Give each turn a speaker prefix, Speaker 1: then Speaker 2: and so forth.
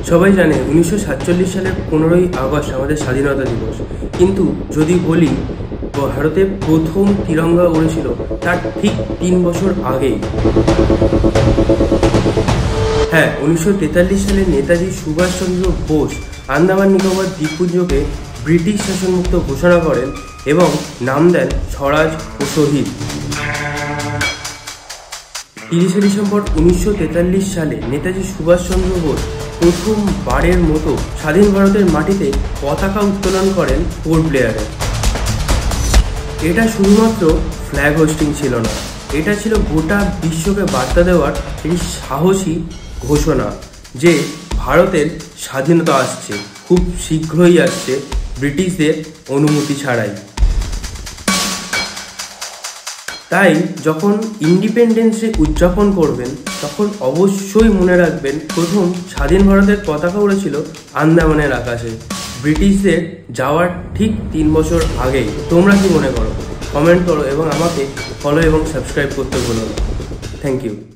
Speaker 1: সবাই জানে 1947 সালের 15ই আগস্ট আমাদের স্বাধীনতা দিবস। কিন্তু যদি বলি ভারতে প্রথম তিরঙ্গা উড়েছিল তার ঠিক 3 বছর আগেই। হ্যাঁ, 1943 সালে নেতাজি সুভাষচন্দ্র বোস আন্দামান নিকোবর দ্বীপপুঞ্জকে ব্রিটিশ শাসনমুক্ত ঘোষণা করেন এবং নাম দেন স্বরাজ ও শহীদ। 30শে ডিসেম্বর 1943 সালে নেতাজি সুভাষচন্দ্র বোস প্রথমবারের মতো স্বাধীন ভারতের মাটিতে পতাকা উত্তোলন করেন পোর্ট ব্লেয়ারে। এটা শুধুমাত্র ফ্ল্যাগ হোস্টিং ছিল না, এটা ছিল গোটা বিশ্বকে বার্তা দেওয়ার একটি সাহসী ঘোষণা যে ভারতের স্বাধীনতা আসছে, খুব শীঘ্রই আসছে, ব্রিটিশদের অনুমতি ছাড়াই। তাই যখন ইন্ডিপেন্ডেন্স ডে উদযাপন করবেন তখন অবশ্যই মনে রাখবেন প্রথম স্বাধীন ভারতের পতাকা উড়েছিল আন্দামানের আকাশে, ব্রিটিশদের যাওয়ার ঠিক 3 বছর আগেই। তোমরা কি মনে করো? কমেন্ট করো এবং আমাকে ফলো এবং সাবস্ক্রাইব করতে ভুলো না। Thank you.